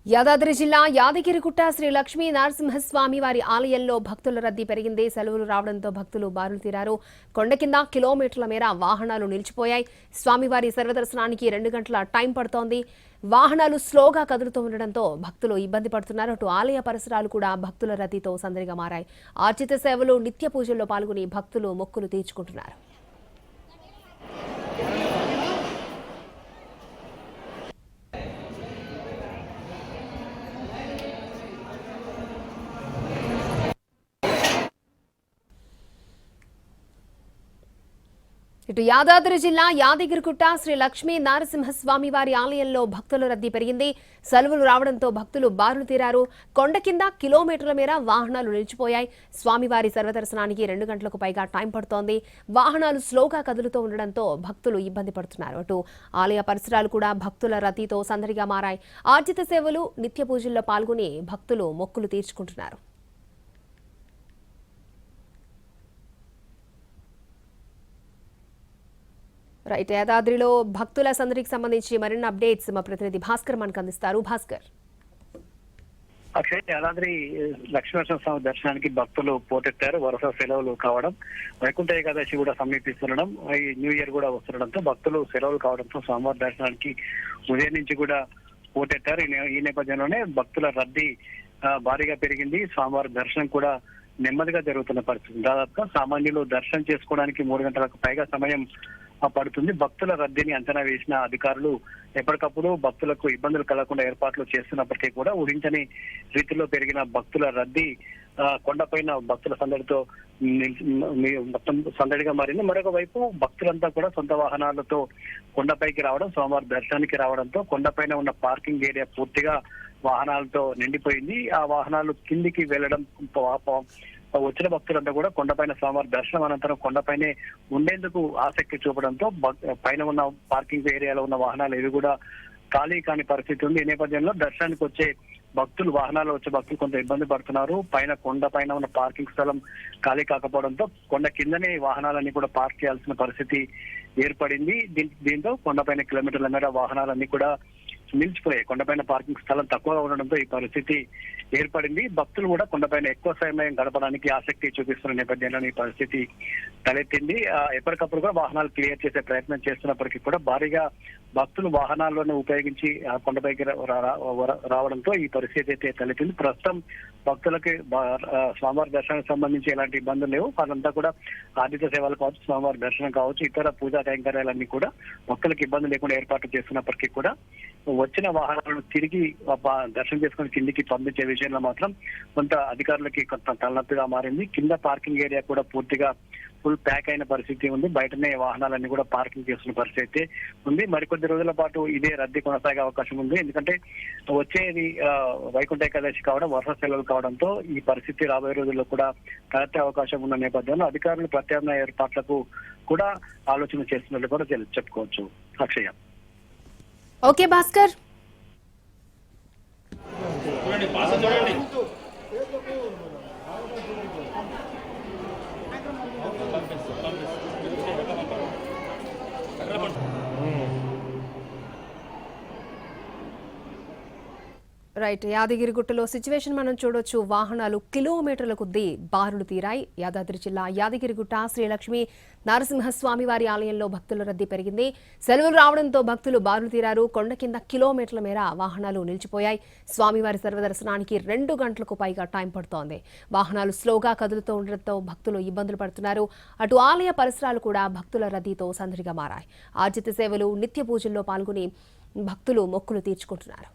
యాదాద్రి జిల్లా యాదగిరిగుట్ట శ్రీ లక్ష్మీ నరసింహస్వామి వారి ఆలయంలో భక్తుల రద్దీ పెరిగింది. సెలవులు రావడంతో భక్తులు బారులు తీరారు. కొండ కింద కిలోమీటర్ల మేర వాహనాలు నిలిచిపోయాయి. స్వామివారి సర్వదర్శనానికి 2 గంటల టైం పడుతోంది. వాహనాలు స్లోగా కదులుతూ ఉండడంతో భక్తులు ఇబ్బంది పడుతున్నారు. అటు ఆలయ పరిసరాలు కూడా భక్తుల రద్దీతో సందడిగా మారాయి. ఆర్జిత సేవలు, నిత్య పూజల్లో పాల్గొని భక్తులు మొక్కులు తీర్చుకుంటున్నారు. ఇటు యాదాద్రి జిల్లా యాదగిరిగుట్ట శ్రీ లక్ష్మీ నరసింహస్వామి వారి ఆలయంలో భక్తుల రద్దీ పెరిగింది. సెలవులు రావడంతో భక్తులు బారులు తీరారు. కొండ కింద కిలోమీటర్ల మేర వాహనాలు నిలిచిపోయాయి. స్వామివారి సర్వదర్శనానికి 2 గంటలకు పైగా టైం పడుతోంది. వాహనాలు స్లోగా కదులుతూ ఉండడంతో భక్తులు ఇబ్బంది పడుతున్నారు. అటు ఆలయ పరిసరాలు కూడా భక్తుల రద్దీతో సందడిగా మారాయి. ఆర్జిత సేవలు, నిత్య పూజల్లో పాల్గొని భక్తులు మొక్కులు తీర్చుకుంటున్నారు. రైట్, యాదాద్రిలో భక్తుల సందడికి సంబంధించి మరిన్ని అప్డేట్స్ మా ప్రతినిధి భాస్కర్ మనకు అందిస్తారు. భాస్కర్. అక్షయ్, యాదాద్రి లక్ష్మీనరసింహస్వామి దర్శనానికి భక్తులు పోటెత్తారు. వరుస సెలవులు కావడం, వైకుంఠ ఏకాదశి కూడా సమీపిస్తుండడం, ఈ న్యూ ఇయర్ కూడా వస్తుండడంతో భక్తులు సెలవులు కావడంతో స్వామివారి దర్శనానికి ఉదయం నుంచి కూడా పోటెత్తారు. ఈ నేపథ్యంలోనే భక్తుల రద్దీ భారీగా పెరిగింది. స్వామివారి దర్శనం కూడా నెమ్మదిగా జరుగుతున్న పరిస్థితి. దాదాపుగా సామాన్యులు దర్శనం చేసుకోవడానికి 3 గంటలకు పైగా సమయం పడుతుంది. భక్తుల రద్దీని అంచనా వేసిన అధికారులు ఎప్పటికప్పుడు భక్తులకు ఇబ్బందులు కలగకుండా ఏర్పాట్లు చేస్తున్నప్పటికీ కూడా ఊహించని రీతిలో పెరిగిన భక్తుల రద్దీ కొండపైన భక్తుల సందడితో మొత్తం సందడిగా మారింది. మరొక వైపు భక్తులంతా కూడా సొంత వాహనాలతో కొండపైకి రావడం, స్వామివారి దర్శనానికి రావడంతో కొండపైన ఉన్న పార్కింగ్ ఏరియా పూర్తిగా వాహనాలతో నిండిపోయింది. ఆ వాహనాలు కిందికి వెళ్లడం, వచ్చిన భక్తులంతా కూడా కొండపైన స్వామివారి దర్శనం అనంతరం కొండపైనే ఉండేందుకు ఆసక్తి చూపడంతో పైన ఉన్న పార్కింగ్ ఏరియాలో ఉన్న వాహనాలు ఏవి కూడా ఖాళీ కాని పరిస్థితి ఉంది. ఈ నేపథ్యంలో దర్శనానికి వచ్చే భక్తులు, వాహనాలు వచ్చే భక్తులు కొంత ఇబ్బంది పడుతున్నారు. కొండ పైన ఉన్న పార్కింగ్ స్థలం ఖాళీ కాకపోవడంతో కొండ కిందనే వాహనాలన్నీ కూడా పార్క్ చేయాల్సిన పరిస్థితి ఏర్పడింది. దీంతో కొండపైన కిలోమీటర్ల మేర వాహనాలన్నీ కూడా నిలిచిపోయాయి. కొండపైన పార్కింగ్ స్థలం తక్కువగా ఉండడంతో ఈ పరిస్థితి ఏర్పడింది. భక్తులు కూడా కొండపైన ఎక్కువ సమయం గడపడానికి ఆసక్తి చూపిస్తున్న నేపథ్యంలో ఈ పరిస్థితి తలెత్తింది. ఎప్పటికప్పుడు కూడా వాహనాలు క్లియర్ చేసే ప్రయత్నం చేస్తున్నప్పటికీ కూడా భారీగా భక్తులు వాహనాలను ఉపయోగించి కొండపైకి రావడంతో ఈ పరిస్థితి అయితే తలెత్తింది. ప్రస్తుతం భక్తులకి స్వామివారి దర్శనానికి సంబంధించి ఎలాంటి ఇబ్బందులు లేవు. అదంతా కూడా ఆర్జిత సేవలు కావచ్చు, స్వామివారి దర్శనం కావచ్చు, ఇతర పూజా కైంకర్యాలన్నీ కూడా భక్తులకు ఇబ్బంది లేకుండా ఏర్పాటు చేస్తున్నప్పటికీ కూడా వచ్చిన వాహనాలను తిరిగి దర్శనం చేసుకుని కిందికి పంపించే విషయంలో మాత్రం కొంత అధికారులకి కొంత తలనొప్పిగా మారింది. కింద పార్కింగ్ ఏరియా కూడా పూర్తిగా ఫుల్ ప్యాక్ అయిన పరిస్థితి ఉంది. బయటనే వాహనాలన్నీ కూడా పార్కింగ్ చేస్తున్న పరిస్థితి ఉంది. మరికొద్ది రోజుల పాటు ఇదే రద్దీ కొనసాగే అవకాశం ఉంది. ఎందుకంటే వచ్చేది వైకుంఠ ఏకాదశి కావడం, వరుస సెలవులు కావడంతో ఈ పరిస్థితి రాబోయే రోజుల్లో కూడా తలెత్తే అవకాశం ఉన్న నేపథ్యంలో అధికారులు ప్రత్యామ్నాయ ఏర్పాట్లకు కూడా ఆలోచన చేస్తున్నట్లు కూడా చెప్పుకోవచ్చు. అక్షయ. ఓకే భాస్కర్. రైట్, యాదగిరిగుట్టలో సిచ్యువేషన్ మనం చూడొచ్చు. వాహనాలు కిలోమీటర్ల కొద్దీ బారులు తీరాయి. యాదాద్రి జిల్లా యాదగిరిగుట్ట శ్రీ లక్ష్మీ నరసింహస్వామి వారి ఆలయంలో భక్తుల రద్దీ పెరిగింది. సెలవులు రావడంతో భక్తులు బారులు తీరారు. కొండ కింద కిలోమీటర్ల మేర వాహనాలు నిలిచిపోయాయి. స్వామివారి సర్వదర్శనానికి 2 గంటలకు పైగా టైం పడుతోంది. వాహనాలు స్లోగా కదులుతూ ఉండడంతో భక్తులు ఇబ్బందులు పడుతున్నారు. అటు ఆలయ పరిసరాలు కూడా భక్తుల రద్దీతో సందడిగా మారాయి. ఆర్జిత సేవలు, నిత్య పూజల్లో పాల్గొని భక్తులు మొక్కులు తీర్చుకుంటున్నారు.